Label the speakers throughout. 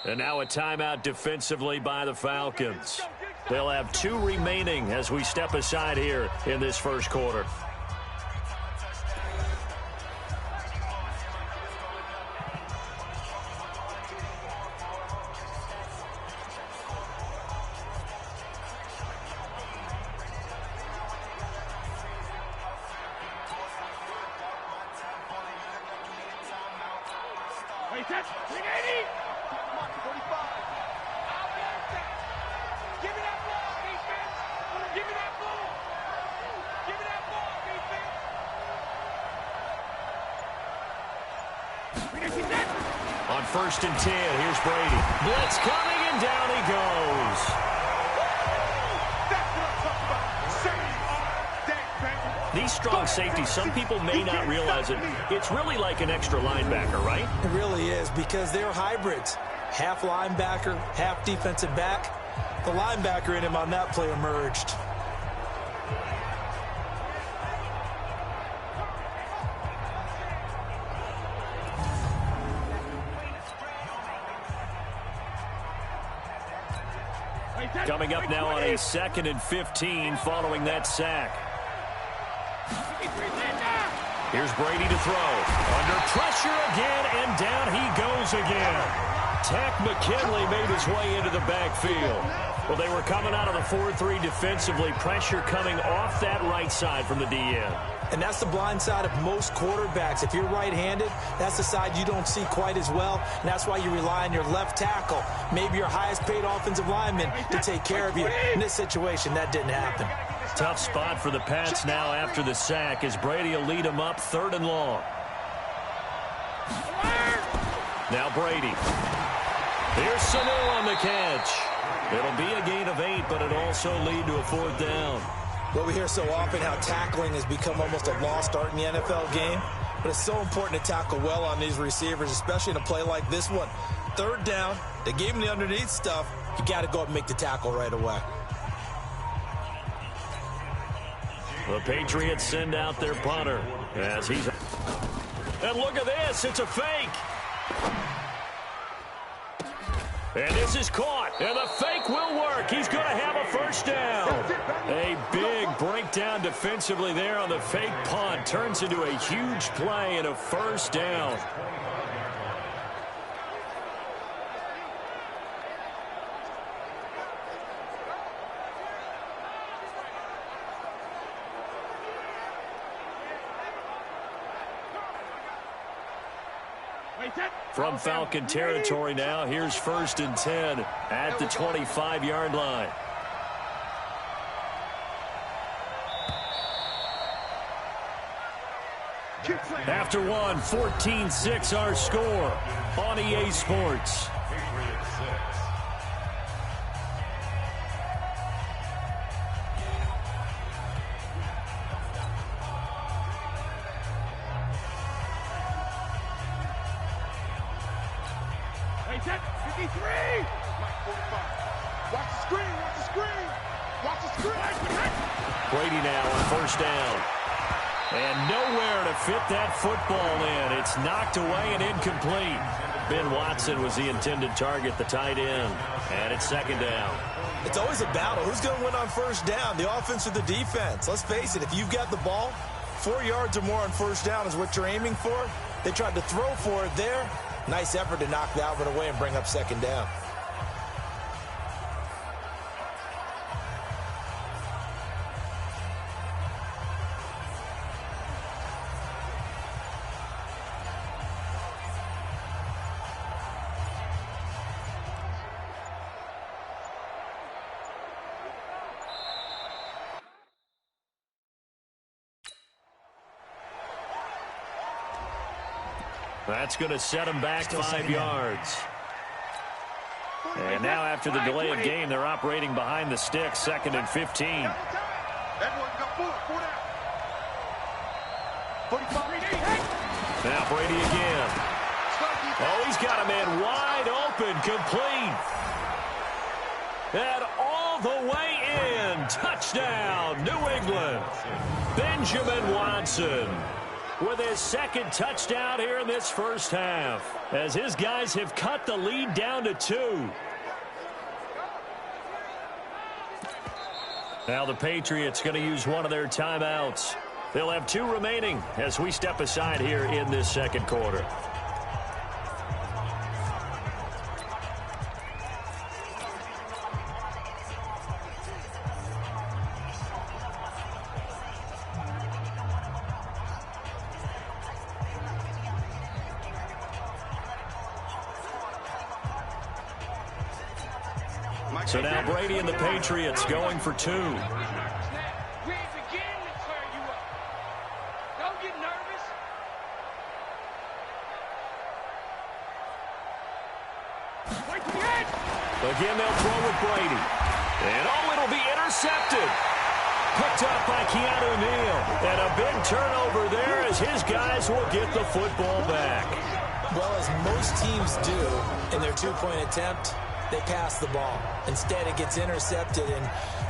Speaker 1: And now a timeout defensively by the Falcons. They'll have 2 remaining as we step aside here in this first quarter.
Speaker 2: On 1st and 10, here's Brady. Blitz coming, and down he goes. These strong safeties, some people may not realize it. It's really like an extra linebacker, right?
Speaker 3: It really is, because they're hybrids. Half linebacker, half defensive back. The linebacker in him on that play emerged.
Speaker 1: Coming up now on a 2nd and 15 following that sack. Here's Brady to throw. Under pressure again, and down he goes again. Takk McKinley made his way into the backfield. Well, they were coming out of the 4-3 defensively. Pressure coming off that right side from the DN.
Speaker 3: And that's the blind side of most quarterbacks. If you're right-handed, that's the side you don't see quite as well. And that's why you rely on your left tackle, maybe your highest-paid offensive lineman, to take care of you. In this situation, that didn't happen.
Speaker 1: Tough spot for the Pats now after the sack as Brady will lead them up 3rd and long. Now Brady. Here's Sanu on the catch. It'll be a gain of 8, but it'll also lead to a 4th down.
Speaker 3: Well, we hear so often how tackling has become almost a lost art in the NFL game. But it's so important to tackle well on these receivers, especially in a play like this one. 3rd down, they gave him the underneath stuff. You got to go up and make the tackle right away.
Speaker 1: The Patriots send out their punter as he's... And look at this, it's a fake. And this is caught, and the fake will work. He's going to have a 1st down. A big breakdown defensively there on the fake punt. Turns into a huge play and a 1st down. From Falcon territory now, here's 1st and 10 at the 25-yard line. After one, 14-6 our score on EA Sports. Brady now on 1st down. And nowhere to fit that football in. It's knocked away and incomplete. Ben Watson was the intended target, the tight end. And it's 2nd down.
Speaker 3: It's always a battle. Who's going to win on 1st down, the offense or the defense? Let's face it, if you've got the ball, 4 yards or more on 1st down is what you're aiming for. They tried to throw for it there. Nice effort to knock that one away and bring up 2nd down.
Speaker 1: That's going to set them back 5 yards. And now after the delay of game, they're operating behind the sticks, 2nd and 15. Now Brady again. Oh, he's got a man wide open, complete. And all the way in. Touchdown, New England. Benjamin Watson. with his second touchdown here in this first half, as his guys have cut the lead down to 2. Now the Patriots going to use one of their timeouts. They'll have 2 remaining as we step aside here in this second quarter. So now Brady and the Patriots going for 2.
Speaker 4: We ain't beginning to clear you up. Don't get nervous.
Speaker 1: Again, they'll throw with Brady. And it'll be intercepted. Picked up by Keanu Neal. And a big turnover there as his guys will get the football back.
Speaker 3: Well, as most teams do in their 2-point attempt, they pass the ball. Instead, it gets intercepted. And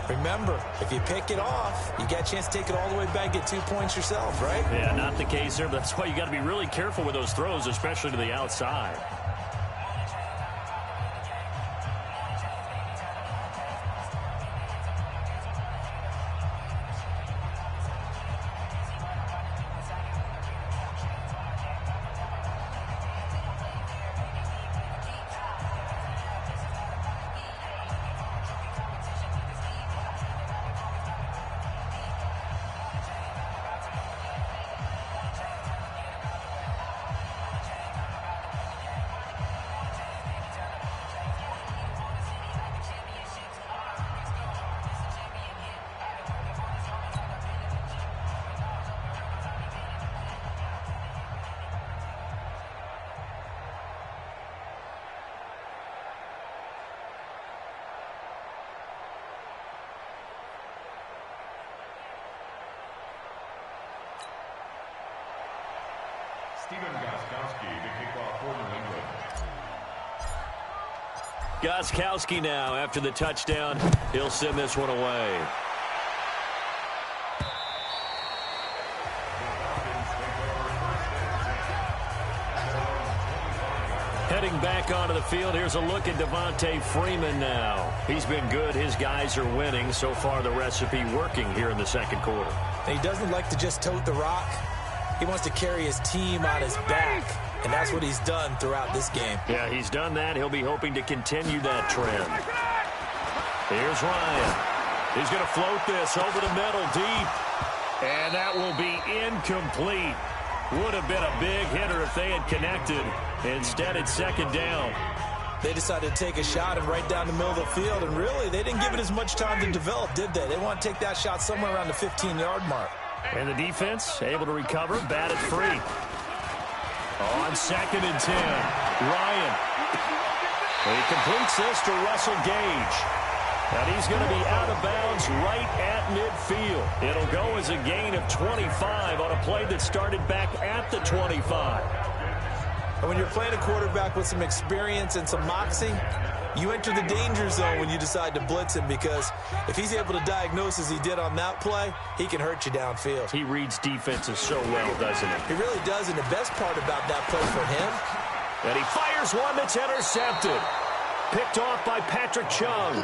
Speaker 3: remember, if you pick it off, you get a chance to take it all the way back, get 2 points yourself, right?
Speaker 1: Yeah, not the case there, but that's why you got to be really careful with those throws, especially to the outside.
Speaker 5: Stephen Gostkowski to kick off for New England.
Speaker 1: Gostkowski now after the touchdown. He'll send this one away. Heading back onto the field, here's a look at Devontae Freeman now. He's been good. His guys are winning. So far, the recipe working here in the second quarter.
Speaker 3: And he doesn't like to just tote the rock. He wants to carry his team on his back, and that's what he's done throughout this game.
Speaker 1: Yeah, he's done that. He'll be hoping to continue that trend. Here's Ryan. He's going to float this over the middle deep, and that will be incomplete. Would have been a big hitter if they had connected. Instead, it's second down.
Speaker 3: They decided to take a shot and right down the middle of the field, and really, they didn't give it as much time to develop, did they? They want to take that shot somewhere around the 15-yard mark.
Speaker 1: And the defense able to recover, batted free. On 2nd and 10, Ryan. He completes this to Russell Gage. And he's going to be out of bounds right at midfield. It'll go as a gain of 25 on a play that started back at the 25.
Speaker 3: And when you're playing a quarterback with some experience and some moxie, you enter the danger zone when you decide to blitz him, because if he's able to diagnose as he did on that play, he can hurt you downfield.
Speaker 1: He reads defenses so well, doesn't he?
Speaker 3: He really does, and the best part about that play for him.
Speaker 1: And he fires one that's intercepted. Picked off by Patrick Chung.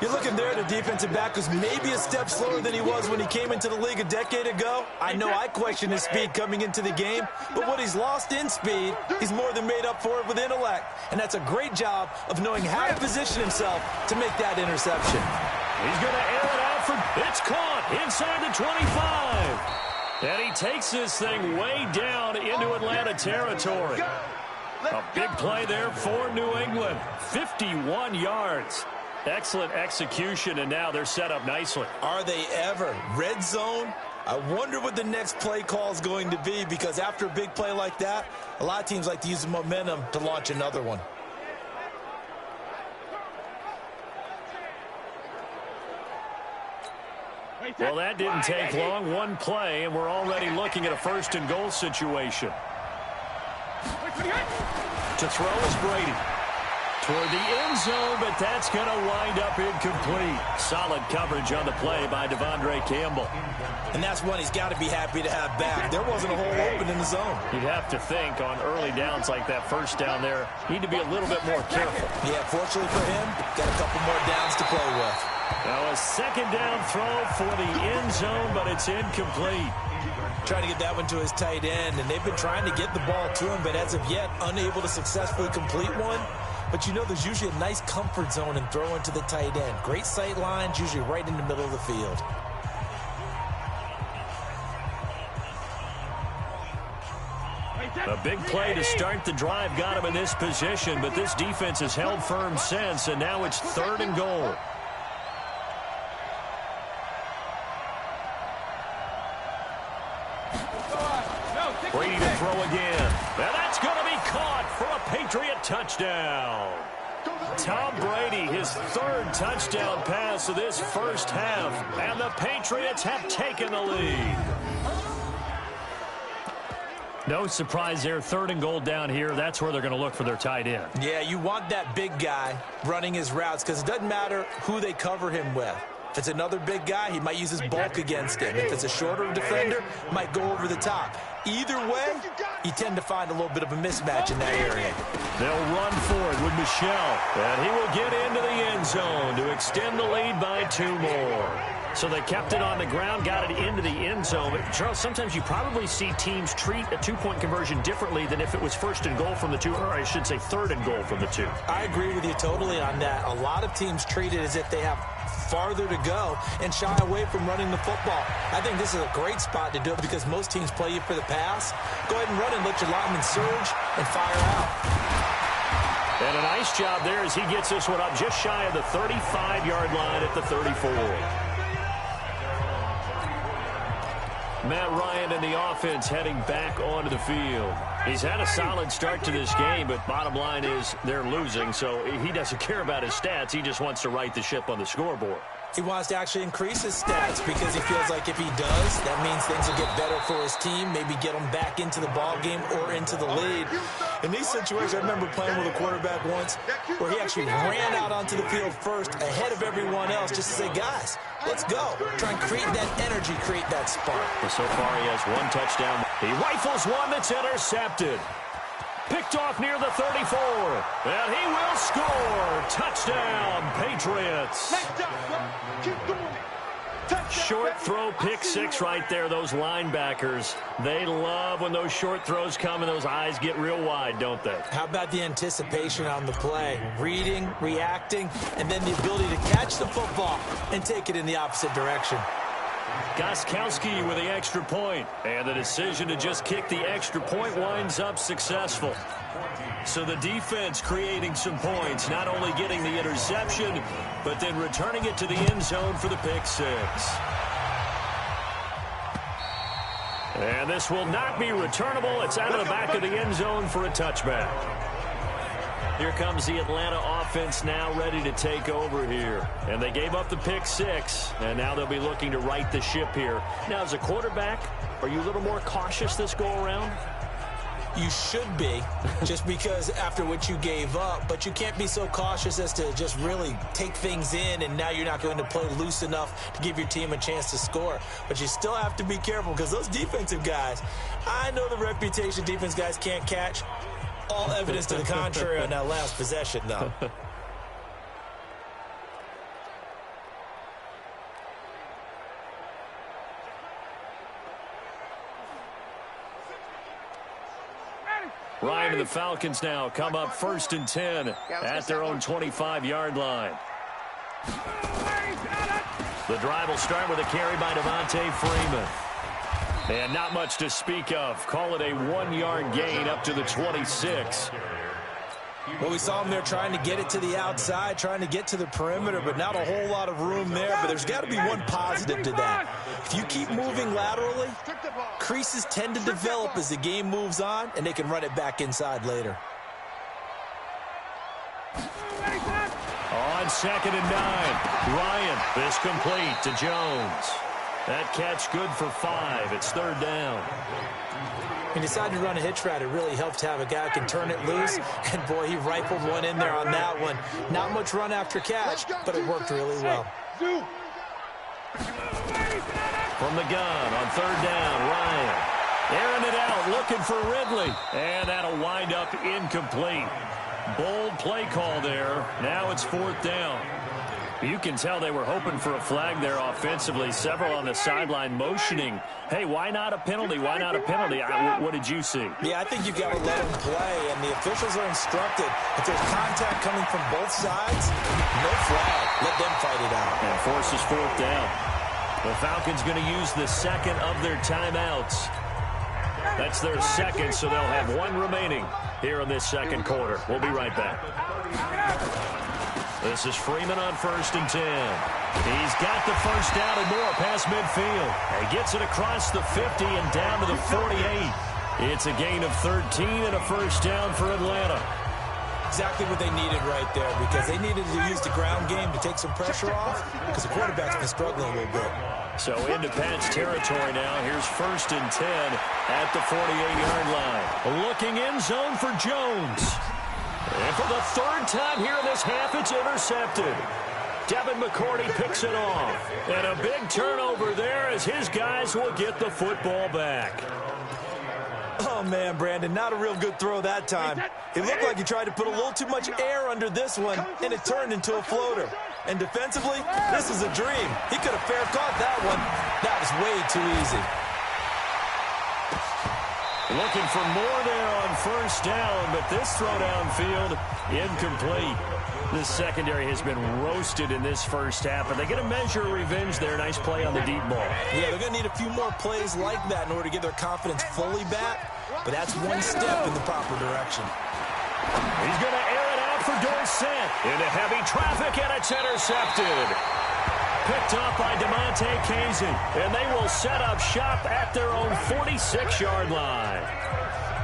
Speaker 3: You're looking there, the defensive back was maybe a step slower than he was when he came into the league a decade ago. I know I questioned his speed coming into the game, but what he's lost in speed, he's more than made up for it with intellect. And that's a great job of knowing how to position himself to make that interception.
Speaker 1: He's going to air it out for... It's caught inside the 25. And he takes this thing way down into Atlanta territory. A big play there for New England. 51 yards. Excellent execution, and now they're set up nicely.
Speaker 3: Are they ever? Red zone? I wonder what the next play call is going to be, because after a big play like that, a lot of teams like to use the momentum to launch another one.
Speaker 1: Well, that didn't take long. One play, and we're already looking at a 1st and goal situation. To throw is Brady. Toward the end zone, but that's going to wind up incomplete. Solid coverage on the play by Devondre Campbell.
Speaker 3: And that's one he's got to be happy to have back. There wasn't a hole open in the zone.
Speaker 1: You'd have to think on early downs like that first down there, need to be a little bit more careful.
Speaker 3: Yeah, fortunately for him, got a couple more downs to play with.
Speaker 1: Now a second down throw for the end zone, but it's incomplete.
Speaker 3: Trying to get that one to his tight end, and they've been trying to get the ball to him, but as of yet, unable to successfully complete one. But you know there's usually a nice comfort zone in throwing to the tight end. Great sight lines, usually right in the middle of the field.
Speaker 1: A big play to start the drive got him in this position, but this defense has held firm since, and now it's 3rd and goal. Brady to throw again. Now that's going to be caught for a Patriot touchdown. Tom Brady, his 3rd touchdown pass of this first half, and the Patriots have taken the lead. No surprise there, 3rd and goal down here. That's where they're going to look for their tight end.
Speaker 3: Yeah, you want that big guy running his routes because it doesn't matter who they cover him with. If it's another big guy, he might use his bulk against him. If it's a shorter defender, might go over the top. Either way, you tend to find a little bit of a mismatch in that area.
Speaker 1: They'll run for it with Michel, and he will get into the end zone to extend the lead by 2 more. So they kept it on the ground, got it into the end zone. But, Charles, sometimes you probably see teams treat a 2-point conversion differently than if it was 1st and goal from the 2, or I should say 3rd and goal from the 2.
Speaker 3: I agree with you totally on that. A lot of teams treat it as if they have farther to go and shy away from running the football. I think this is a great spot to do it because most teams play you for the pass. Go ahead and run and let your lineman surge and fire out.
Speaker 1: And a nice job there as he gets this one up just shy of the 35-yard line at the 34. Matt Ryan and the offense heading back onto the field. He's had a solid start to this game, but bottom line is they're losing, so he doesn't care about his stats. He just wants to right the ship on the scoreboard.
Speaker 3: He wants to actually increase his stats because he feels like if he does, that means things will get better for his team, maybe get him back into the ball game or into the lead. In these situations, I remember playing with a quarterback once where he actually ran out onto the field first ahead of everyone else just to say, guys, let's go. Try and create that energy, create that spark.
Speaker 1: So far, he has 1 touchdown. He rifles one that's intercepted. Picked off near the 34. And he will score. Touchdown, Patriots. Short throw, pick 6 right there. Those linebackers, they love when those short throws come and those eyes get real wide, don't they?
Speaker 3: How about the anticipation on the play? Reading, reacting, and then the ability to catch the football and take it in the opposite direction.
Speaker 1: Gostkowski with the extra point, and the decision to just kick the extra point winds up successful. So the defense creating some points, not only getting the interception, but then returning it to the end zone for the pick 6. And this will not be returnable. It's out of the back of the end zone for a touchback. Here comes the Atlanta offense now ready to take over here. And they gave up the pick 6, and now they'll be looking to right the ship here. Now, as a quarterback, are you a little more cautious this go-around?
Speaker 3: You should be, just because after what you gave up, but you can't be so cautious as to just really take things in, and now you're not going to play loose enough to give your team a chance to score. But you still have to be careful because those defensive guys, I know the reputation defense guys can't catch. All evidence to the contrary on that last possession, though.
Speaker 1: Ryan and the Falcons now come up 1st and 10 at their own 25-yard line. The drive will start with a carry by Devontae Freeman. And not much to speak of. Call it a 1-yard gain up to the 26.
Speaker 3: Well, we saw him there trying to get it to the outside, trying to get to the perimeter, but not a whole lot of room there. But there's got to be one positive to that. If you keep moving laterally, creases tend to develop as the game moves on, and they can run it back inside later.
Speaker 1: On 2nd and 9, Ryan, this complete to Jones. That catch good for 5. It's 3rd down.
Speaker 3: When you decide to run a hitch route, it really helps to have a guy who can turn it loose. And, boy, he rifled one in there on that one. Not much run after catch, but it worked really well.
Speaker 1: From the gun on third down, Ryan. Airing it out, looking for Ridley. And that'll wind up incomplete. Bold play call there. Now it's fourth down. You can tell they were hoping for a flag there offensively. Several on the sideline motioning. Hey, why not a penalty? Why not a penalty? What did you see?
Speaker 3: Yeah, I think you've got to let them play, and the officials are instructed. If there's contact coming from both sides, no flag. Let them fight it out.
Speaker 1: And forces fourth down. The Falcons going to use the second of their timeouts. That's their second, so they'll have one remaining here in this second quarter. We'll be right back. This is Freeman on 1st and 10. He's got the first down and more past midfield. He gets it across the 50 and down to the 48. It's a gain of 13 and a first down for Atlanta.
Speaker 3: Exactly what they needed right there, because they needed to use the ground game to take some pressure off, because the quarterback's been struggling a little bit.
Speaker 1: So into Pats territory now. Here's 1st and 10 at the 48-yard line. Looking end zone for Jones. And for the third time here in this half, it's intercepted. Devin McCourty picks it off. And a big turnover there as his guys will get the football back.
Speaker 3: Oh, man, Brandon, not a real good throw that time. It looked like he tried to put a little too much air under this one, and it turned into a floater. And defensively, this is a dream. He could have fair caught that one. That was way too easy.
Speaker 1: Looking for more there on first down, but this throw downfield, incomplete. The secondary has been roasted in this first half, but they get a measure of revenge there. Nice play on the deep ball.
Speaker 3: Yeah, they're going to need a few more plays like that in order to get their confidence fully back, but that's one step in the proper direction.
Speaker 1: He's going to air it out for Dorsett. Into heavy traffic, and it's intercepted. Picked off by DeMonte Kazin, and they will set up shop at their own 46-yard line.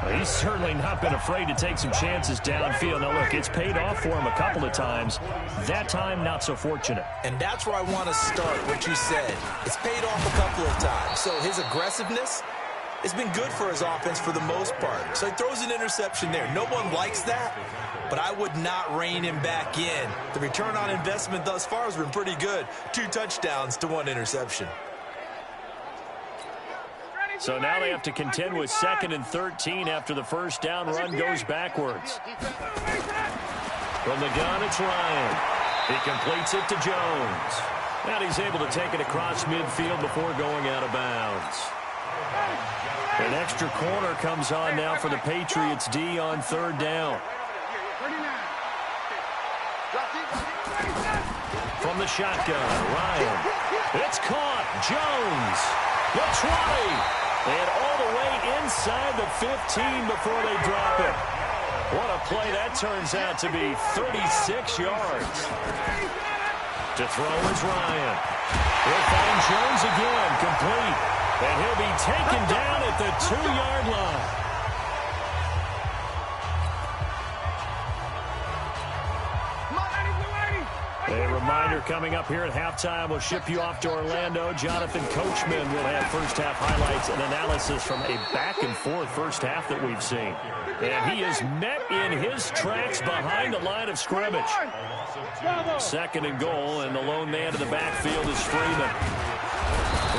Speaker 1: Well, he's certainly not been afraid to take some chances downfield. Now, look, it's paid off for him a couple of times. That time, not so fortunate.
Speaker 3: And that's where I want to start, what you said. It's paid off a couple of times. So his aggressiveness has been good for his offense for the most part. So he throws an interception there. No one likes that, but I would not rein him back in. The return on investment thus far has been pretty good. 2 touchdowns to 1 interception.
Speaker 1: So now they have to contend with 2nd and 13 after the first down run goes backwards. From the gun, it's Ryan. He completes it to Jones. And he's able to take it across midfield before going out of bounds. An extra corner comes on now for the Patriots D on 3rd down. From the shotgun, Ryan. It's caught. Jones. The 20. And all the way inside the 15 before they drop it. What a play that turns out to be. 36 yards. To throw is Ryan. He'll find Jones again, complete. And he'll be taken down at the 2-yard line. A reminder coming up here at halftime, we'll ship you off to Orlando. Jonathan Coachman will have first half highlights and analysis from a back-and-forth first half that we've seen. And he is met in his tracks behind the line of scrimmage. 2nd and goal, and the lone man in the backfield is Freeman.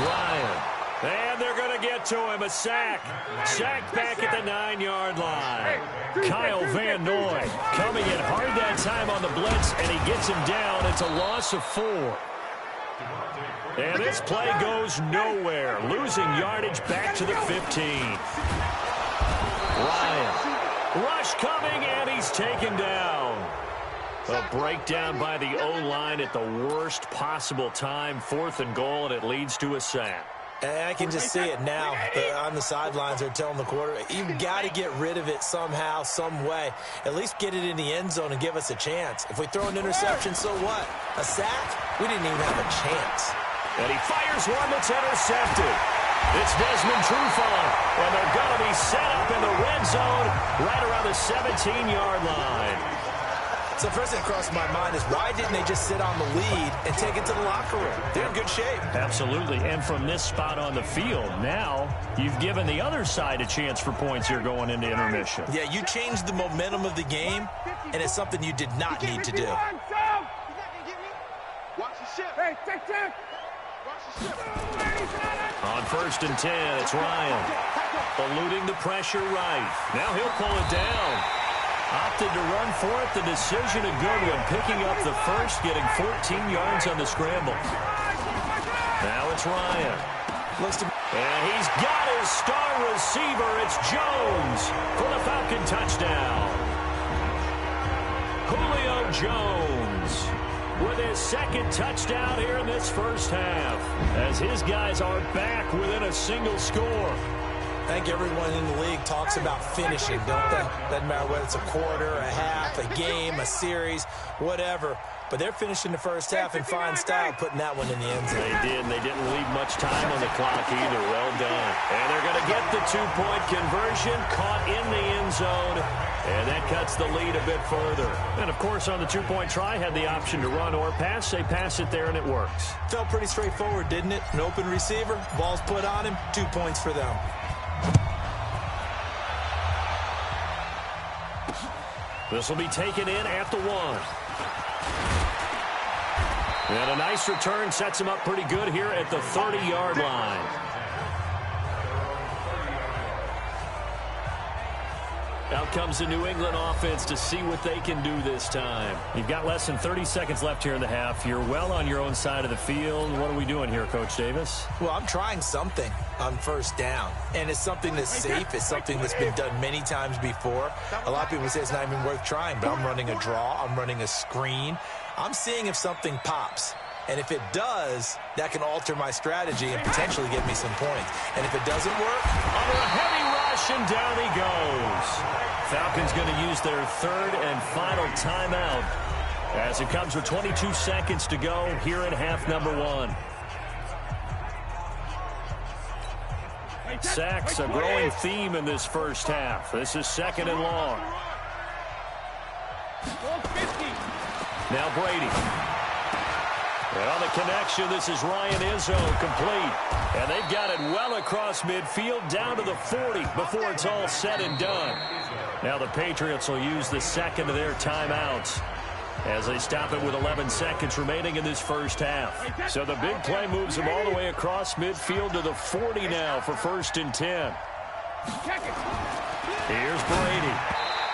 Speaker 1: Ryan. And they're going to get to him. A sack. Sack back at the 9-yard line. Kyle Van Noy coming in hard that time on the blitz, and he gets him down. It's a loss of 4. And this play goes nowhere. Losing yardage back to the 15. Ryan. Rush coming, and he's taken down. A breakdown by the O-line at the worst possible time. 4th and goal, and it leads to a sack.
Speaker 3: And I can just see it now. On the sidelines, they're telling the quarterback, you've got to get rid of it somehow, some way. At least get it in the end zone and give us a chance. If we throw an interception, so what? A sack? We didn't even have a chance.
Speaker 1: And he fires one that's intercepted. It's Desmond Trufant, and they're going to be set up in the red zone right around the 17-yard line.
Speaker 3: So first thing that crossed my mind is why didn't they just sit on the lead and take it to the locker room? They're in good shape.
Speaker 1: Absolutely. And from this spot on the field, now you've given the other side a chance for points here going into intermission.
Speaker 3: Yeah, you changed the momentum of the game, and it's something you did not need to do.
Speaker 1: On 1st and 10, it's Ryan. Eluding the pressure right. Now he'll pull it down. Opted to run for it. The decision a good one. Picking up the first, getting 14 yards on the scramble. Now it's Ryan. And he's got his star receiver. It's Jones for the Falcon touchdown. Julio Jones with his second touchdown here in this first half, as his guys are back within a single score.
Speaker 3: I think everyone in the league talks about finishing, don't they? Doesn't matter whether it's a quarter, a half, a game, a series, whatever. But they're finishing the first half in fine style, putting that one in the end zone.
Speaker 1: They did, and they didn't leave much time on the clock either. Well done. And they're going to get the two-point conversion, caught in the end zone, and that cuts the lead a bit further. And, of course, on the two-point try, had the option to run or pass. They pass it there, and it works.
Speaker 3: Felt pretty straightforward, didn't it? An open receiver, ball's put on him, 2 points for them.
Speaker 1: This will be taken in at the 1. And a nice return sets him up pretty good here at the 30-yard line. Out comes the New England offense to see what they can do this time. You've got less than 30 seconds left here in the half. You're well on your own side of the field. What are we doing here, Coach Davis?
Speaker 3: Well, I'm trying something on first down, and it's something that's safe. It's something that's been done many times before. A lot of people say it's not even worth trying, but I'm running a draw. I'm running a screen. I'm seeing if something pops. And if it does, that can alter my strategy and potentially get me some points. And if it doesn't work,
Speaker 1: under a heavy rush, and down he goes. Falcons going to use their third and final timeout as it comes with 22 seconds to go here in half number 1. Sacks, a growing theme in this first half. This is 2nd and long. Now Brady. And on the connection, this is Ryan Izzo, complete. And they've got it well across midfield, down to the 40 before it's all said and done. Now the Patriots will use the second of their timeouts as they stop it with 11 seconds remaining in this first half. So the big play moves them all the way across midfield to the 40 now for 1st and 10. Here's Brady.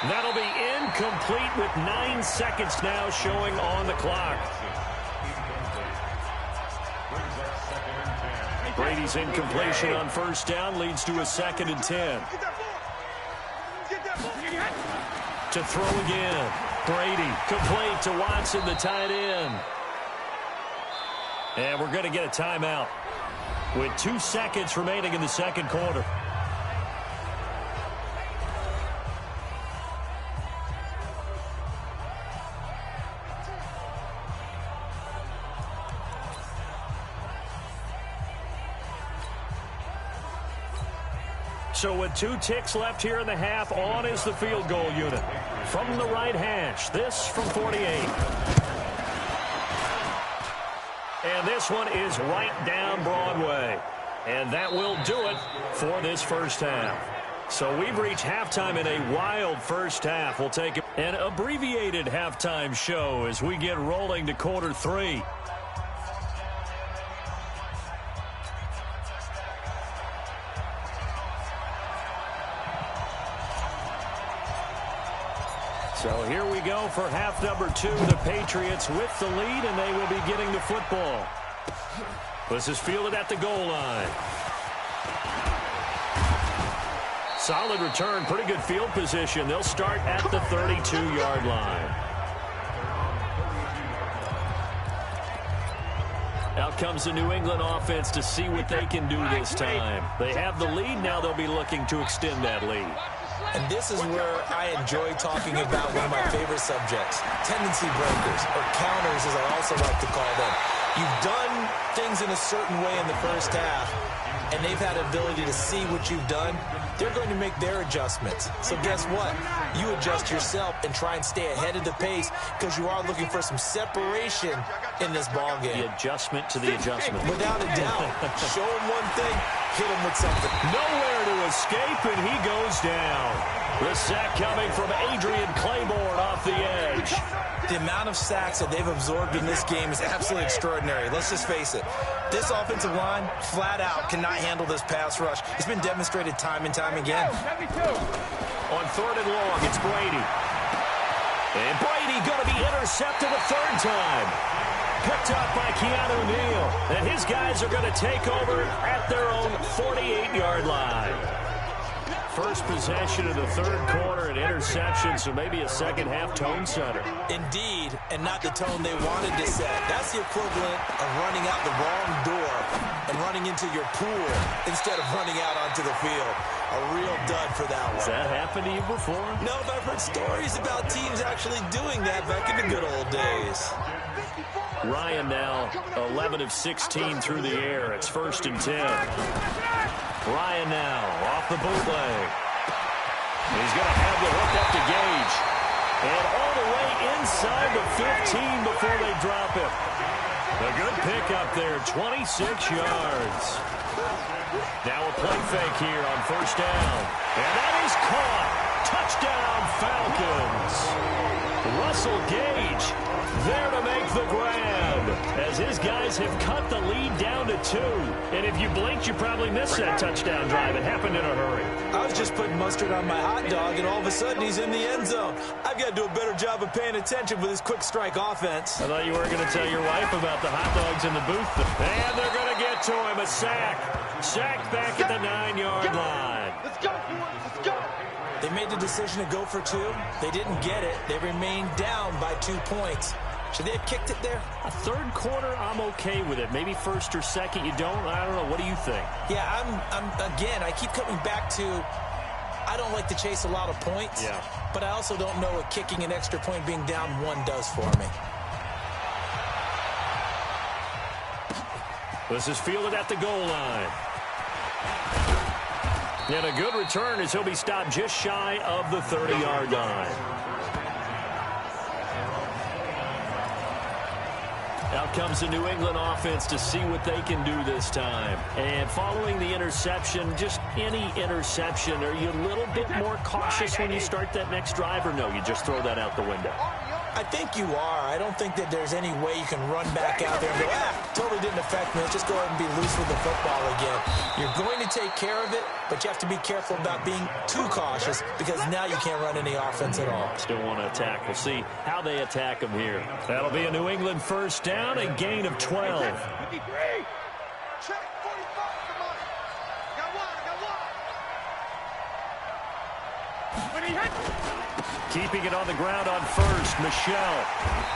Speaker 1: That'll be incomplete with 9 seconds now showing on the clock. Brady's incompletion on first down leads to a 2nd and 10. To throw again. Brady complete to Watson, the tight end. And we're going to get a timeout with 2 seconds remaining in the second quarter. So with 2 ticks left here in the half, on is the field goal unit. From the right hash, this from 48. And this one is right down Broadway. And that will do it for this first half. So we've reached halftime in a wild first half. We'll take an abbreviated halftime show as we get rolling to quarter 3. So here we go for half number 2. The Patriots with the lead, and they will be getting the football. This is fielded at the goal line. Solid return, pretty good field position. They'll start at the 32-yard line. Out comes the New England offense to see what they can do this time. They have the lead. Now they'll be looking to extend that lead.
Speaker 3: and this is where I enjoy talking about one of my favorite subjects, tendency breakers, or counters as I also like to call them. You've done things in a certain way in the first half, and they've had the ability to see what you've done, they're going to make their adjustments. So guess what? You adjust yourself and try and stay ahead of the pace because you are looking for some separation in this ball game.
Speaker 2: The adjustment to the adjustment.
Speaker 3: Without a doubt. Show him one thing, hit him with something.
Speaker 1: Nowhere to escape, and he goes down. The sack coming from Adrian Claiborne off the edge.
Speaker 3: The amount of sacks that they've absorbed in this game is absolutely extraordinary. Let's just face it. This offensive line, flat out, cannot handle this pass rush. It's been demonstrated time and time again.
Speaker 1: On 3rd and long, it's Brady. And Brady going to be intercepted a 3rd time. Picked up by Keanu Neal. And his guys are going to take over at their own 48-yard line. First possession of the 3rd quarter, an interception, so maybe a second-half tone setter.
Speaker 3: Indeed, and not the tone they wanted to set. That's the equivalent of running out the wrong door and running into your pool instead of running out onto the field. A real dud for that one.
Speaker 1: Has that happened to you before?
Speaker 3: No, but I've heard stories about teams actually doing that back in the good old days.
Speaker 1: Ryan now 11 of 16 through the air. It's 1st and 10. Ryan now off the bootleg. He's going to have the hook up to Gage. And all the way inside the 15 before they drop him. A good pickup there, 26 yards. Now a play fake here on 1st down. And that is caught. Touchdown, Falcons. Russell Gage there to make the grab as his guys have cut the lead down to 2. And if you blinked, you probably missed that touchdown drive. It happened in a hurry.
Speaker 3: I was just putting mustard on my hot dog, and all of a sudden he's in the end zone. I've got to do a better job of paying attention with this quick strike offense.
Speaker 1: I thought you were going to tell your wife about the hot dogs in the booth. And they're going to get to him. A sack. Sacked back at the 9-yard line.
Speaker 4: Let's go, boys. Let's go.
Speaker 3: They made the decision to go for 2. They didn't get it. They remained down by 2 points. Should they have kicked it there?
Speaker 1: A 3rd quarter, I'm okay with it. Maybe 1st or 2nd, you don't. I don't know. What do you think?
Speaker 3: Yeah, again, I keep coming back to I don't like to chase a lot of points.
Speaker 1: Yeah.
Speaker 3: But I also don't know what kicking an extra point being down 1 does for me.
Speaker 1: This is fielded at the goal line. And a good return as he'll be stopped just shy of the 30-yard line. Out comes the New England offense to see what they can do this time. And following the interception, just any interception, are you a little bit more cautious when you start that next drive, or no, you just throw that out the window?
Speaker 3: I think you are. I don't think that there's any way you can run back out there and go, totally didn't affect me. Let's just go ahead and be loose with the football again. You're going to take care of it, but you have to be careful about being too cautious because now you can't run any offense at all.
Speaker 1: Still want to attack. We'll see how they attack them here. That'll be a New England 1st down, a gain of 12.
Speaker 4: Check 45, come on. Got one. When he hits.
Speaker 1: Keeping it on the ground on 1st, Michelle.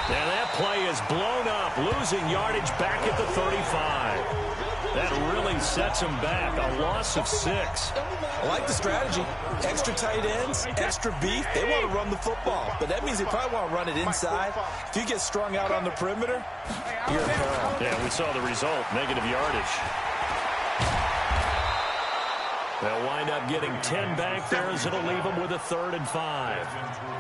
Speaker 1: And that play is blown up, losing yardage back at the 35. That really sets him back, a loss of 6.
Speaker 3: I like the strategy. Extra tight ends, extra beef. They want to run the football, but that means they probably want to run it inside. If you get strung out on the perimeter, you're in peril.
Speaker 1: Yeah, we saw the result, negative yardage. They'll wind up getting 10 back there as it'll leave them with a 3rd and 5.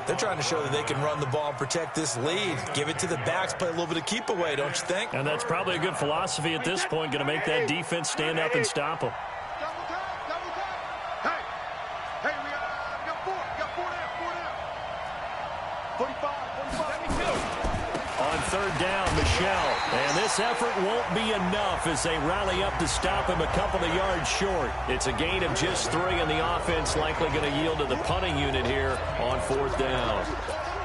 Speaker 3: They're trying to show that they can run the ball and protect this lead. Give it to the backs, play a little bit of keep away, don't you think?
Speaker 1: And that's probably a good philosophy at this point, going to make that defense stand up and stop them.
Speaker 4: Double time. Hey, we got 4. Got 4 down. 45. 72.
Speaker 1: On 3rd down, Michelle. And this effort won't be enough as they rally up to stop him a couple of yards short. It's a gain of just 3, and the offense likely going to yield to the punting unit here on 4th down.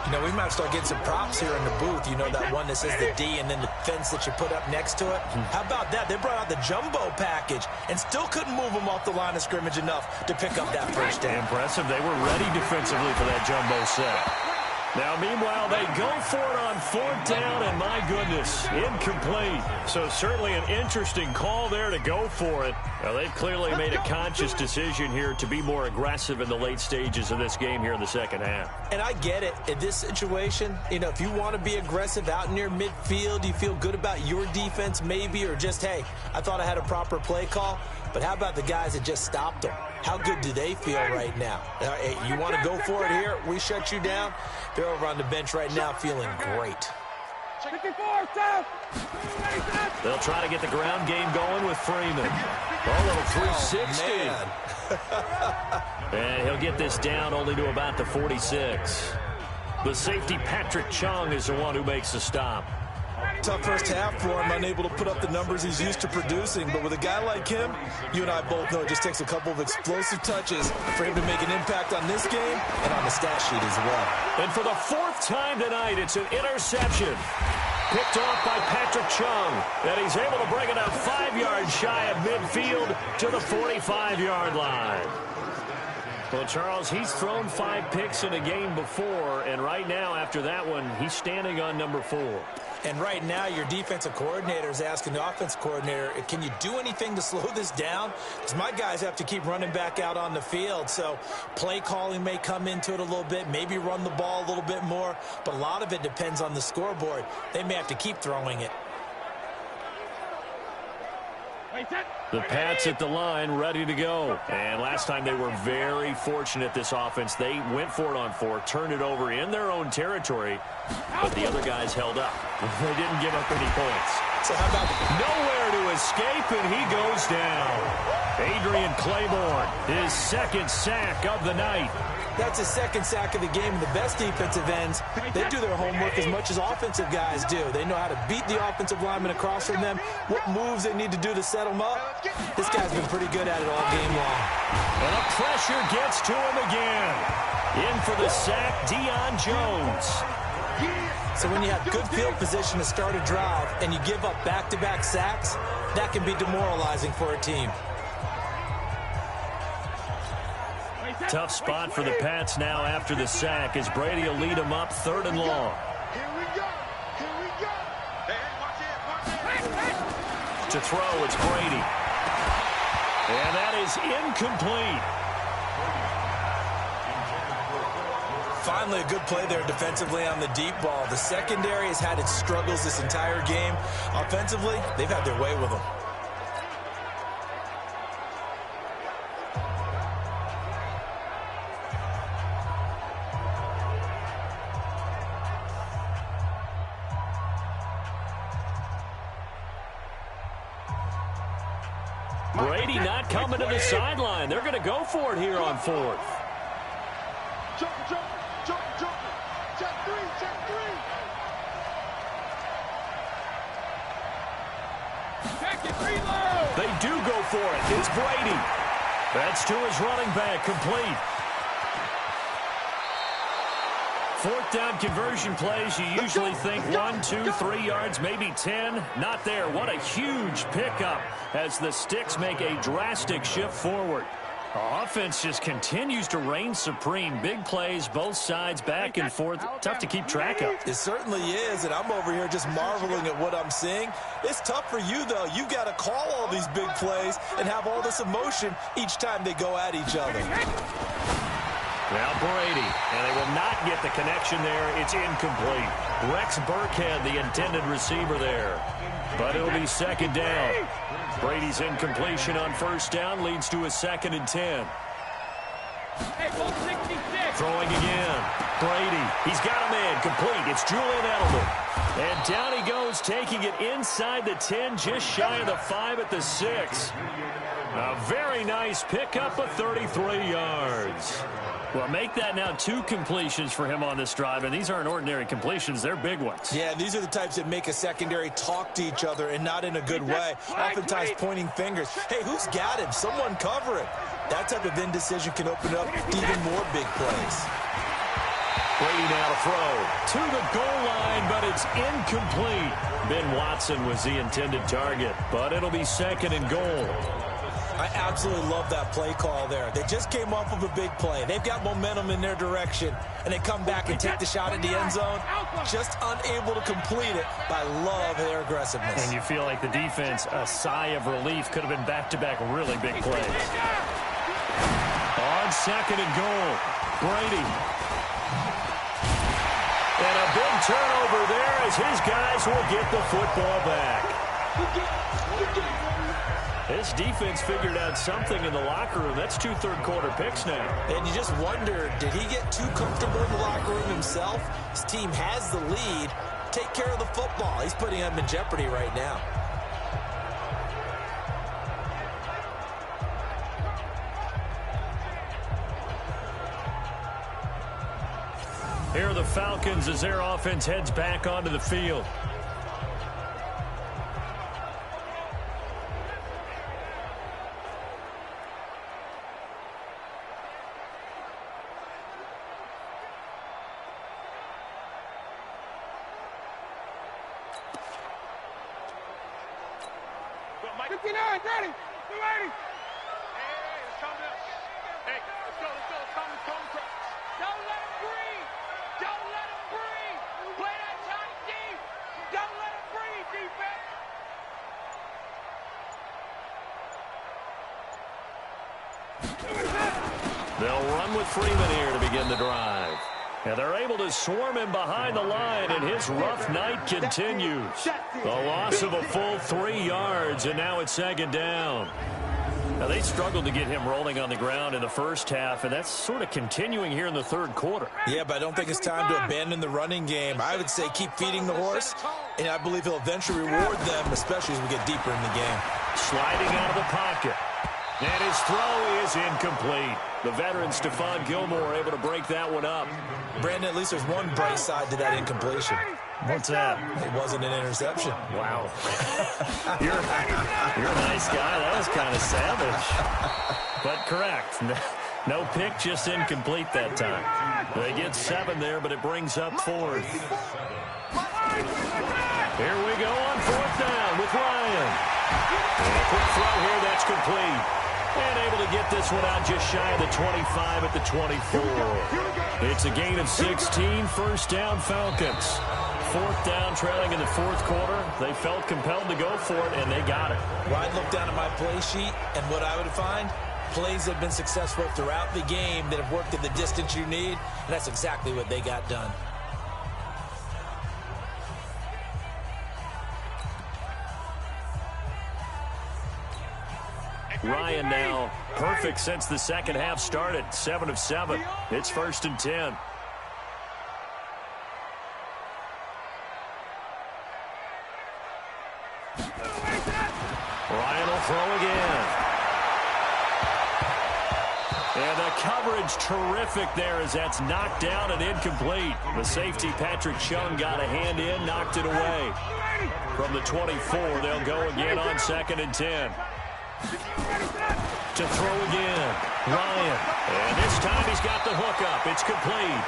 Speaker 3: You know, we might start getting some props here in the booth. You know, that one that says the D and then the fence that you put up next to it. How about that? They brought out the jumbo package and still couldn't move them off the line of scrimmage enough to pick up that 1st down.
Speaker 1: Impressive. They were ready defensively for that jumbo set. Now, meanwhile, they go for it on 4th down, and my goodness, incomplete. So certainly an interesting call there to go for it. Now, they've clearly made a conscious decision here to be more aggressive in the late stages of this game here in the 2nd half.
Speaker 3: And I get it. In this situation, you know, if you want to be aggressive out near midfield, you feel good about your defense maybe, or just, hey, I thought I had a proper play call. But how about the guys that just stopped them? How good do they feel right now? Hey, you want to go for it here? We shut you down. They're over on the bench right now feeling great.
Speaker 1: They'll try to get the ground game going with Freeman. A little 360. And he'll get this down only to about the 46. The safety, Patrick Chung, is the one who makes the stop.
Speaker 3: Tough first half for him, unable to put up the numbers he's used to producing. But with a guy like him, you and I both know it just takes a couple of explosive touches for him to make an impact on this game and on the stat sheet as well.
Speaker 1: And for the 4th time tonight, it's an interception. Picked off by Patrick Chung, and he's able to bring it up 5 yards shy of midfield to the 45-yard line. Well, Charles, he's thrown 5 picks in a game before, and right now, after that one, he's standing on number 4.
Speaker 3: And right now, your defensive coordinator is asking the offensive coordinator, can you do anything to slow this down? Because my guys have to keep running back out on the field. So play calling may come into it a little bit, maybe run the ball a little bit more. But a lot of it depends on the scoreboard. They may have to keep throwing it.
Speaker 1: The Pats at the line, ready to go. And last time they were very fortunate, this offense. They went for it on 4, turned it over in their own territory, but the other guys held up. They didn't give up any points.
Speaker 3: So how about
Speaker 1: nowhere to escape, and he goes down. Adrian Claiborne, his 2nd sack of the night.
Speaker 3: That's his 2nd sack of the game. And the best defensive ends, they do their homework as much as offensive guys do. They know how to beat the offensive lineman across from them, what moves they need to do to set them up. This guy's been pretty good at it all game long.
Speaker 1: And the pressure gets to him again. In for the sack, Deion Jones.
Speaker 3: So when you have good field position to start a drive and you give up back-to-back sacks, that can be demoralizing for a team.
Speaker 1: Tough spot for the Pats now after the sack as Brady will lead them up 3rd and long.
Speaker 4: Here we go. Here we go. Hey, watch it.
Speaker 1: To throw, it's Brady. And that is incomplete.
Speaker 3: Finally, a good play there defensively on the deep ball. The secondary has had its struggles this entire game. Offensively, they've had their way with them.
Speaker 1: Brady not coming to the sideline. They're going to go for it here on 4th.
Speaker 4: Jump, jump, jump, jump. Check 3, check 3. Check it, reload.
Speaker 1: They do go for it. It's Brady. That's to his running back, complete. 4th down conversion plays, you usually think 1, 2, 3 yards, maybe 10. Not there. What a huge pickup as the Sticks make a drastic shift forward. Offense just continues to reign supreme. Big plays, both sides, back and forth. Tough to keep track of.
Speaker 3: It certainly is, and I'm over here just marveling at what I'm seeing. It's tough for you, though. You've got to call all these big plays and have all this emotion each time they go at each other.
Speaker 1: Now Brady, and they will not get the connection there. It's incomplete. Rex Burkhead, the intended receiver there. But it'll be 2nd down. Brady's incompletion on 1st down leads to a 2nd and 10. Throwing again. Brady, he's got a man complete. It's Julian Edelman. And down he goes, taking it inside the 10, just shy of the 5 at the 6. A very nice pickup of 33 yards. Well, make that now 2 completions for him on this drive, and these aren't ordinary completions. They're big ones.
Speaker 3: Yeah, these are the types that make a secondary talk to each other and not in a good way. Oftentimes pointing fingers. Hey, who's got him? Someone cover it. That type of indecision can open up even more big plays.
Speaker 1: Brady now to throw to the goal line, but it's incomplete. Ben Watson was the intended target, but it'll be 2nd and goal.
Speaker 3: I absolutely love that play call there. They just came off of a big play. They've got momentum in their direction, and they come back and take the shot at the end zone, just unable to complete it. But I love their aggressiveness.
Speaker 1: And you feel like the defense, a sigh of relief, could have been back-to-back really big plays. On 2nd and goal, Brady. And a big turnover there as his guys will get the football back. This defense figured out something in the locker room. That's 2 third-quarter picks now.
Speaker 3: And you just wonder, did he get too comfortable in the locker room himself? His team has the lead. Take care of the football. He's putting them in jeopardy right now.
Speaker 1: Here are the Falcons as their offense heads back onto the field. They'll run with Freeman here to begin the drive. And they're able to swarm him behind the line, and his rough night continues. The loss of a full 3 yards, and now it's second down. Now, they struggled to get him rolling on the ground in the first half, and that's sort of continuing here in the third quarter.
Speaker 3: Yeah, but I don't think it's time to abandon the running game. I would say keep feeding the horse, and I believe he'll eventually reward them, especially as we get deeper in the game.
Speaker 1: Sliding out of the pocket. And his throw is incomplete. The veteran Stephon Gilmore able to break that one up.
Speaker 3: Brandon, at least there's one bright side to that incompletion.
Speaker 1: What's that?
Speaker 3: It wasn't an interception.
Speaker 1: Wow. You're a nice guy. That was kind of savage. But correct. No pick, just incomplete that time. They get 7 there, but it brings up 4th. Here we go on 4th down with Ryan. And a quick throw here, that's complete. And able to get this one out just shy of the 25 at the 24. It's a gain of 16, first down Falcons. 4th down, trailing in the 4th quarter. They felt compelled to go for it, and they got it.
Speaker 3: Well, I'd look down at my play sheet, and what I would find, plays that have been successful throughout the game that have worked in the distance you need, and that's exactly what they got done.
Speaker 1: Ryan now perfect since the second half started. 7 of 7. It's 1st and 10. Ryan will throw again. And the coverage terrific there as that's knocked down and incomplete. The safety Patrick Chung got a hand in, knocked it away. From the 24, they'll go again on 2nd and 10. To throw again, Ryan. And this time he's got the hook up. It's complete.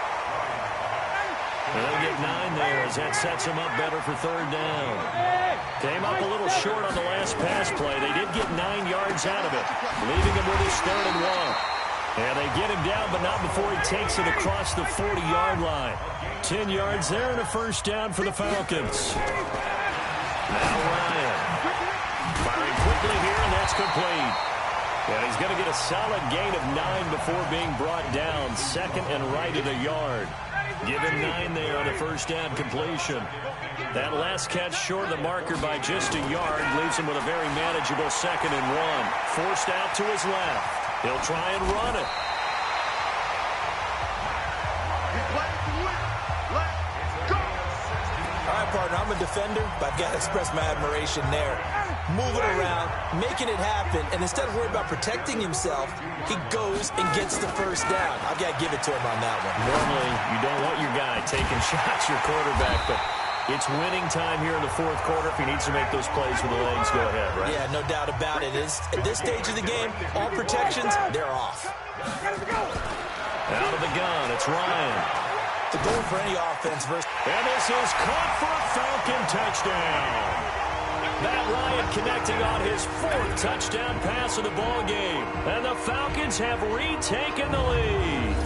Speaker 1: And they'll get 9 there as that sets him up better for 3rd down. Came up a little short on the last pass play. They did get 9 yards out of it, leaving him with his 3rd and 1. And they get him down, but not before he takes it across the 40-yard line. 10 yards there and a first down for the Falcons. Now Ryan. Firing quickly here, and that's complete. And he's going to get a solid gain of 9 before being brought down. 2nd and right at a yard. Give him 9 there on a first down completion. That last catch short of the marker by just a yard leaves him with a very manageable 2nd and 1. Forced out to his left. He'll try and run it.
Speaker 3: All right, partner, I'm a defender, but I've got to express my admiration there. Moving around, making it happen, and instead of worrying about protecting himself, he goes and gets the first down. I've got to give it to him on that one.
Speaker 1: Normally, you don't want your guy taking shots, your quarterback, but it's winning time here in the 4th quarter. If he needs to make those plays with the legs, go ahead, right?
Speaker 3: Yeah, no doubt about it. At this stage of the game, all protections, they're off.
Speaker 1: Out of the gun, it's Ryan.
Speaker 3: The goal for any offense versus...
Speaker 1: And this is caught for a Falcon touchdown. Matt Ryan connecting on his 4th touchdown pass of the ball game. And the Falcons have retaken the lead.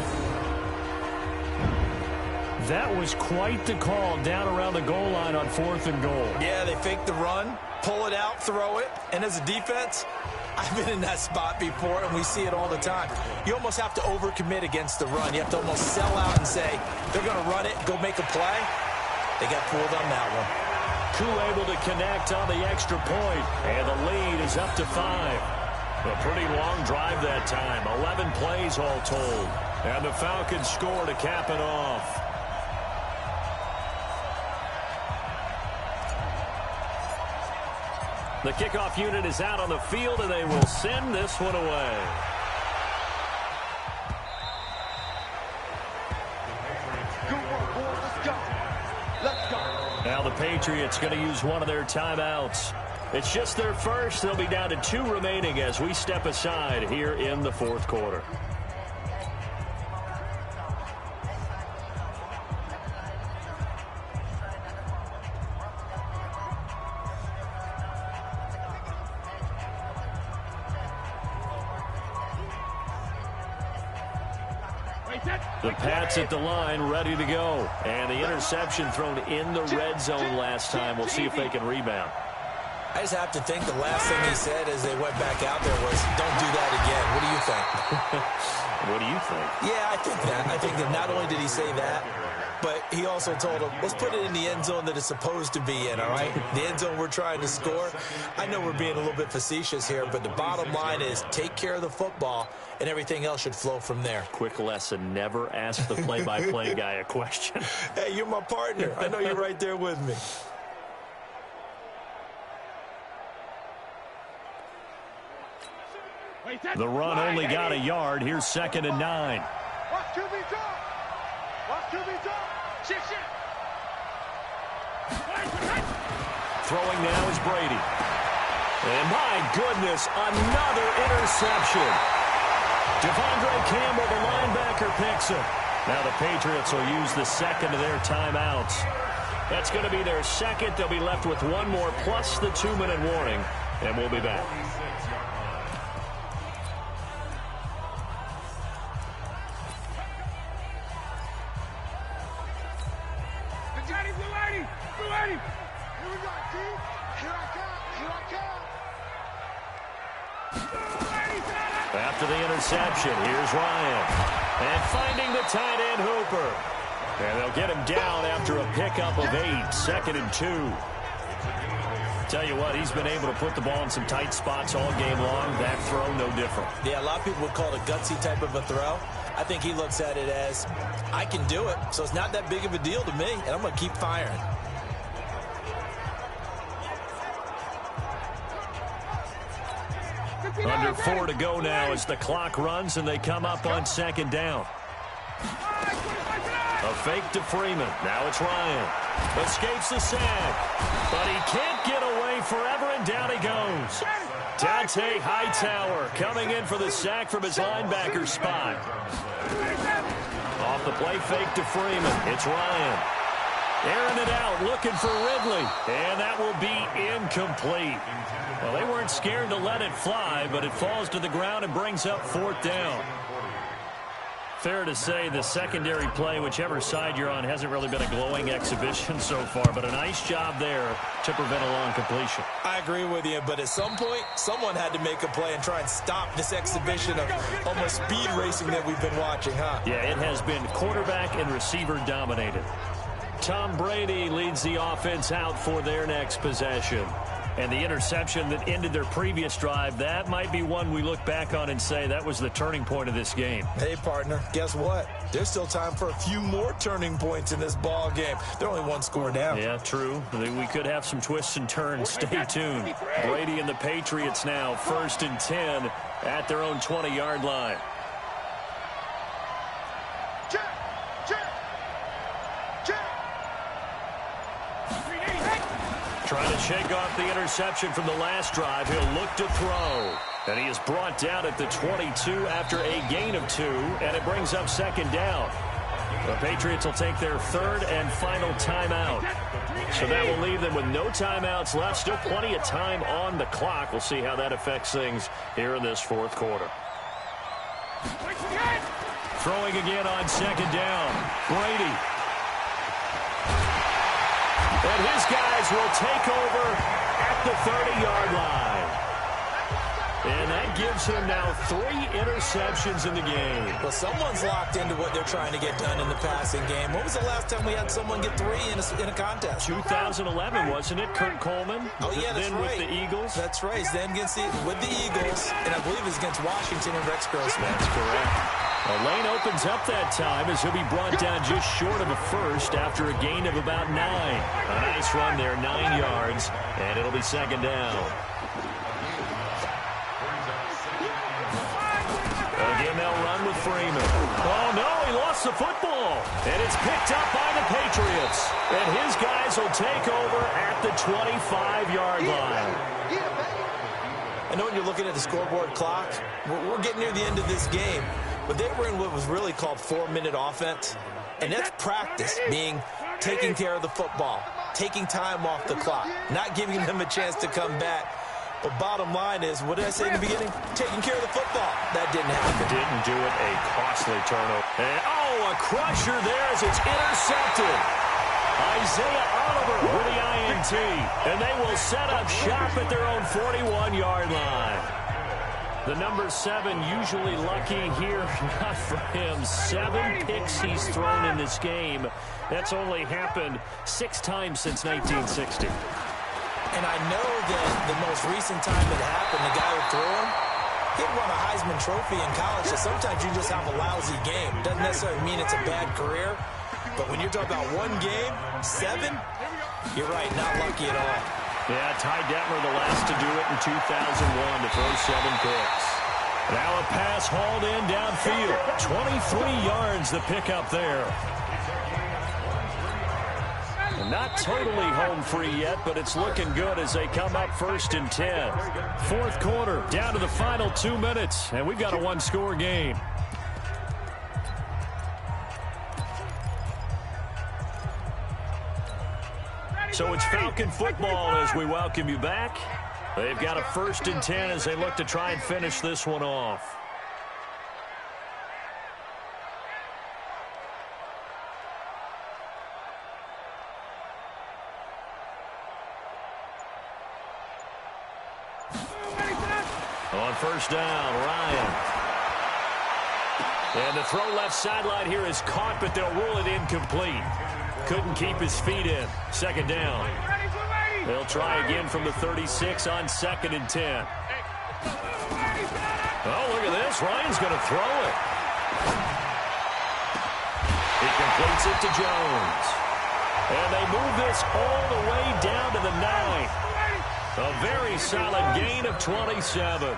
Speaker 1: That was quite the call down around the goal line on 4th and goal.
Speaker 3: Yeah, they fake the run, pull it out, throw it. And as a defense, I've been in that spot before, and we see it all the time. You almost have to overcommit against the run. You have to almost sell out and say, they're going to run it, go make a play. They got fooled on that one.
Speaker 1: Koo able to connect on the extra point, and the lead is up to 5. A pretty long drive that time, 11 plays all told. And the Falcons score to cap it off. The kickoff unit is out on the field, and they will send this one away.
Speaker 4: Good work, boys. Let's go. Let's go.
Speaker 1: Now the Patriots going to use one of their timeouts. It's just their first. They'll be down to 2 remaining as we step aside here in the fourth quarter. The Pats at the line, ready to go. And the interception thrown in the red zone last time. We'll see if they can rebound.
Speaker 3: I just have to think the last thing he said as they went back out there was, don't do that again. What do you think?
Speaker 1: What do you think?
Speaker 3: Yeah, I think that. I think that not only did he say that, but he also told him, let's put it in the end zone that it's supposed to be in, all right? The end zone we're trying to score. I know we're being a little bit facetious here, but the bottom line is take care of the football, and everything else should flow from there.
Speaker 1: Quick lesson, never ask the play-by-play guy a question.
Speaker 3: Hey, you're my partner. I know you're right there with me.
Speaker 1: The run only got a yard. Here's 2nd and 9.
Speaker 4: Watch QB talk. Watch QB talk. Shit.
Speaker 1: Throwing now is Brady. And my goodness, another interception. Devondre Campbell, the linebacker, picks it. Now the Patriots will use the second of their timeouts. That's going to be their second. They'll be left with one more plus the 2-minute warning, and we'll be back.
Speaker 4: Blue 80. Here we go, T. Here I come.
Speaker 1: After the interception, here's Ryan. And finding the tight end, Hooper. And they'll get him down after a pickup of 8, 2nd and 2. Tell you what, he's been able to put the ball in some tight spots all game long. That throw, no different.
Speaker 3: Yeah, a lot of people would call it a gutsy type of a throw. I think he looks at it as, I can do it, so it's not that big of a deal to me, and I'm going to keep firing.
Speaker 1: Under 4 to go now as the clock runs and they come up on 2nd down. A fake to Freeman. Now it's Ryan. Escapes the sack. But he can't get away forever, and down he goes. Dante Hightower coming in for the sack from his linebacker spot. Off the play fake to Freeman. It's Ryan. Airing it out, looking for Ridley. And that will be incomplete. Well, they weren't scared to let it fly, but it falls to the ground and brings up 4th down. Fair to say the secondary play, whichever side you're on, hasn't really been a glowing exhibition so far, but a nice job there to prevent a long completion.
Speaker 3: I agree with you, but at some point, someone had to make a play and try and stop this exhibition of almost speed racing that we've been watching, huh?
Speaker 1: Yeah, it has been quarterback and receiver dominated. Tom Brady leads the offense out for their next possession. And the interception that ended their previous drive, that might be one we look back on and say that was the turning point of this game.
Speaker 3: Hey, partner, guess what? There's still time for a few more turning points in this ball game. They're only 1 score down.
Speaker 1: Yeah, true. We could have some twists and turns. Stay tuned. Brady and the Patriots now 1st and 10 at their own 20-yard line. Trying to shake off the interception from the last drive. He'll look to throw. And he is brought down at the 22 after a gain of 2, and it brings up 2nd down. The Patriots will take their 3rd and final timeout. So that will leave them with no timeouts left. Still plenty of time on the clock. We'll see how that affects things here in this 4th quarter. Throwing again on 2nd down. Brady. And his guys will take over at the 30-yard line. And that gives him now 3 interceptions in the game.
Speaker 3: Well, someone's locked into what they're trying to get done in the passing game. When was the last time we had someone get 3 in a contest?
Speaker 1: 2011, wasn't it? Kurt Coleman?
Speaker 3: Oh, yeah, that's
Speaker 1: then
Speaker 3: right.
Speaker 1: with the Eagles?
Speaker 3: That's right. Then with the Eagles, and I believe it's against Washington and Rex Grossman.
Speaker 1: That's correct. Well, Lane opens up that time as he'll be brought down just short of a first after a gain of about 9. A nice run there, 9 yards, and it'll be second down. Again, they'll run with Freeman. Oh, no, he lost the football. And it's picked up by the Patriots. And his guys will take over at the 25-yard line.
Speaker 3: I know when you're looking at the scoreboard clock, we're getting near the end of this game, but they were in what was really called 4-minute offense. And that's practice, being taking care of the football, taking time off the clock, not giving them a chance to come back. But bottom line is, what did I say in the beginning? Taking care of the football. That didn't happen.
Speaker 1: Didn't do it. A costly turnover. And, a crusher there as it's intercepted. Isaiah Oliver with the INT. And they will set up shop at their own 41-yard line. The number 7 usually lucky here. Not for him. 7 picks he's thrown in this game. That's only happened 6 times since 1960.
Speaker 3: And I know that the most recent time it happened, the guy who threw him, he won a Heisman Trophy in college, so sometimes you just have a lousy game. Doesn't necessarily mean it's a bad career, but when you're talking about 1 game, 7, you're right, not lucky at all.
Speaker 1: Yeah, Ty Detmer the last to do it in 2001 to throw 7 picks. Now a pass hauled in downfield. 23 yards the pickup there. Not totally home free yet, but it's looking good as they come up 1st and 10. 4th quarter, down to the final 2 minutes, and we've got a 1-score game. So it's Falcon football as we welcome you back. They've got a 1st and 10 as they look to try and finish this one off. On 1st down, Ryan. And the throw left sideline here is caught, but they'll rule it incomplete. Couldn't keep his feet in. 2nd down. They'll try again from the 36 on 2nd and 10. Oh, look at this. Ryan's going to throw it. He completes it to Jones. And they move this all the way down to the 9. A very solid gain of 27.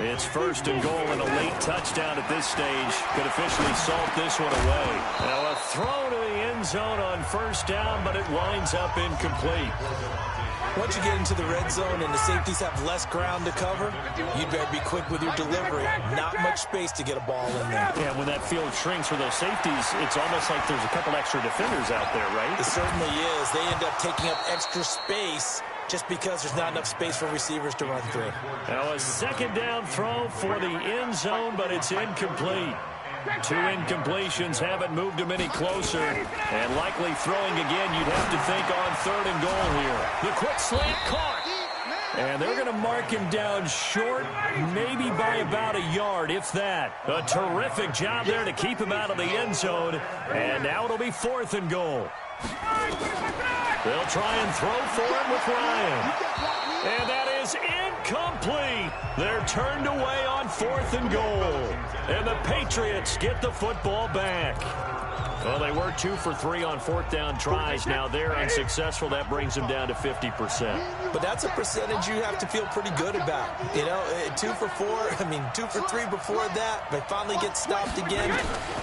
Speaker 1: It's 1st and goal and a late touchdown at this stage could officially salt this one away. Now a throw to the end zone on 1st down, but it winds up incomplete.
Speaker 3: Once you get into the red zone and the safeties have less ground to cover, you'd better be quick with your delivery. Not much space to get a ball in there.
Speaker 1: Yeah, when that field shrinks for those safeties, it's almost like there's a couple extra defenders out there, right?
Speaker 3: It certainly is. They end up taking up extra space just because there's not enough space for receivers to run through.
Speaker 1: Now a 2nd down throw for the end zone, but it's incomplete. 2 incompletions haven't moved him any closer. And likely throwing again, you'd have to think on 3rd and goal here. The quick slant caught. And they're going to mark him down short, maybe by about a yard, if that. A terrific job there to keep him out of the end zone. And now it'll be 4th and goal. They'll try and throw for it with Ryan. And that is incomplete. They're turned away on 4th and goal. And the Patriots get the football back. Well, they were 2 for 3 on 4th down tries. Now they're unsuccessful. That brings them down to 50%.
Speaker 3: But that's a percentage you have to feel pretty good about. You know, 2 for 3 before that. They finally get stopped again.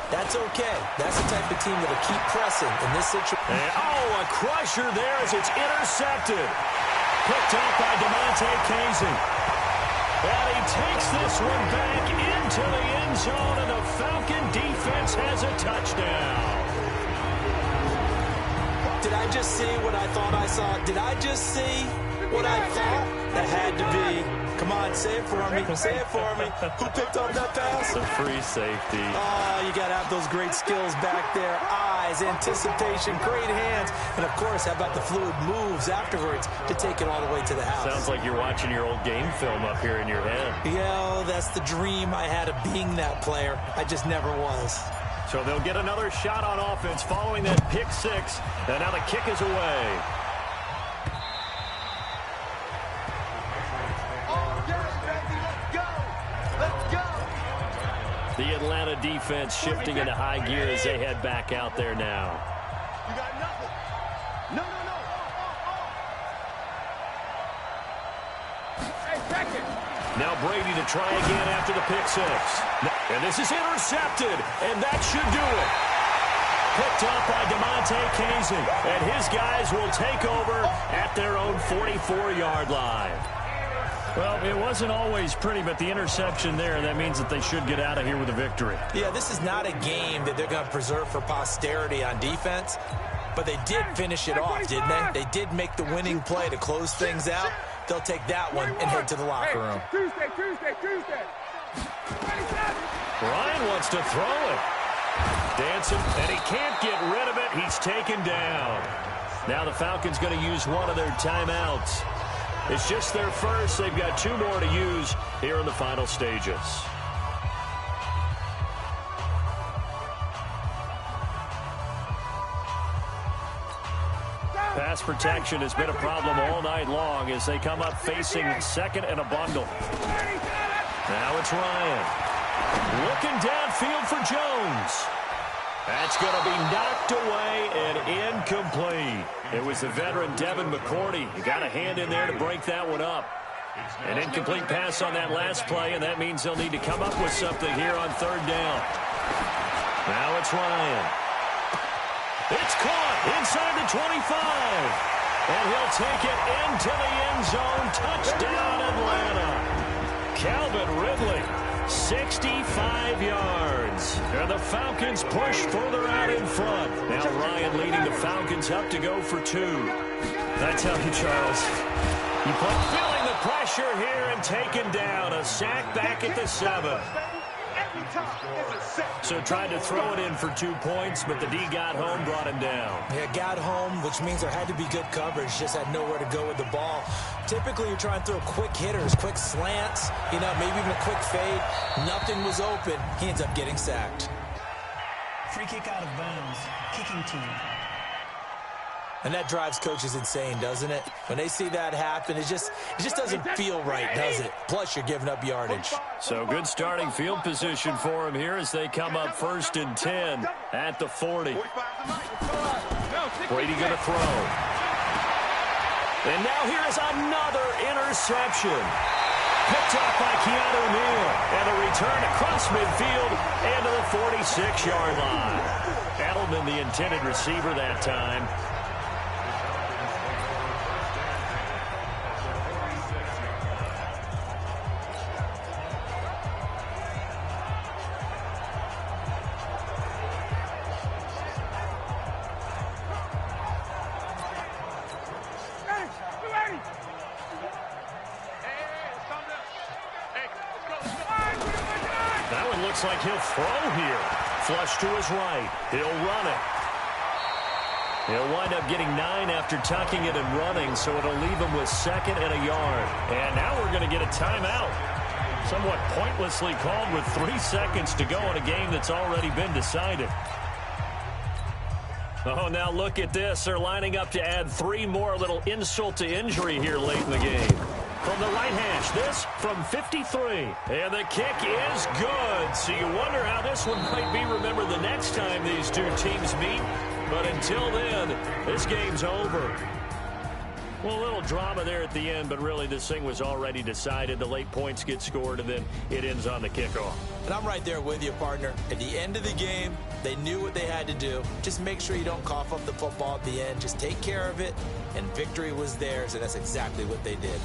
Speaker 3: That's okay. That's the type of team that'll keep pressing in this situation.
Speaker 1: A crusher there as it's intercepted. Picked up by DeMonte Casey. And he takes this one back into the end zone, and the Falcon defense has a touchdown.
Speaker 3: Did I just see what I thought I saw? Did I just see what I thought? That had to be Come on, say it for me. Say it for me. Who picked up that pass?
Speaker 2: The free safety.
Speaker 3: Oh, you got to have those great skills back there. Eyes, anticipation, great hands. And, of course, how about the fluid moves afterwards to take it all the way to the house?
Speaker 2: Sounds like you're watching your old game film up here in your head.
Speaker 3: Yeah, that's the dream I had of being that player. I just never was.
Speaker 1: So they'll get another shot on offense following that pick six. And now the kick is away. The Atlanta defense shifting into high gear as they head back out there now.
Speaker 4: You got nothing. No. Hey, check it.
Speaker 1: Now Brady to try again after the pick six. And this is intercepted, and that should do it. Picked up by DeMonte Kazin, and his guys will take over at their own 44-yard line. Well, it wasn't always pretty, but the interception there, that means that they should get out of here with a victory.
Speaker 3: Yeah, this is not a game that they're going to preserve for posterity on defense, but they did finish it off, didn't they? They did make the winning play to close things out. They'll take that one and head to the locker room.
Speaker 4: Tuesday.
Speaker 1: Ryan wants to throw it. Dancing, and he can't get rid of it. He's taken down. Now the Falcons going to use one of their timeouts. It's just their first. They've got two more to use here in the final stages. Pass protection has been a problem all night long as they come up facing second and a bundle. Now it's Ryan. Looking downfield for Jones. That's going to be knocked away and incomplete. It was the veteran Devin McCourty. He got a hand in there to break that one up. An incomplete pass on that last play, and that means they'll need to come up with something here on third down. Now it's Ryan. It's caught inside the 25. And he'll take it into the end zone. Touchdown, Atlanta. Calvin Ridley. 65 yards. And the Falcons push further out in front. Now Ryan leading the Falcons up to go for two. I tell you, Charles, feeling the pressure here and taken down. A sack back at the 7. So tried to throw it in for 2 points, but the D got home, brought him down.
Speaker 3: Yeah, got home, which means there had to be good coverage. Just had nowhere to go with the ball. Typically, you're trying to throw quick hitters, quick slants, maybe even a quick fade. Nothing was open. He ends up getting sacked.
Speaker 6: Free kick out of bounds. Kicking team.
Speaker 3: And that drives coaches insane, doesn't it? When they see that happen, it just doesn't feel right, does it? Plus, you're giving up yardage.
Speaker 1: So good starting field position for him here as they come up 1st and 10 at the 40. Brady going to throw. And now here is another interception. Picked up by Keanu Neal. And a return across midfield and to the 46-yard line. Edelman, the intended receiver that time. Looks like he'll throw here. Flush to his right. He'll run it. He'll wind up getting 9 after tucking it and running, so it'll leave him with 2nd and a yard. And now we're going to get a timeout. Somewhat pointlessly called with 3 seconds to go in a game that's already been decided. Oh, now look at this. They're lining up to add 3 more. A little insult to injury here late in the game. From the right hash, this from 53. And the kick is good. So you wonder how this one might be remembered the next time these two teams meet. But until then, this game's over. Well, a little drama there at the end, but really this thing was already decided. The late points get scored, and then it ends on the kickoff.
Speaker 3: And I'm right there with you, partner. At the end of the game, they knew what they had to do. Just make sure you don't cough up the football at the end. Just take care of it, and victory was theirs, and that's exactly what they did.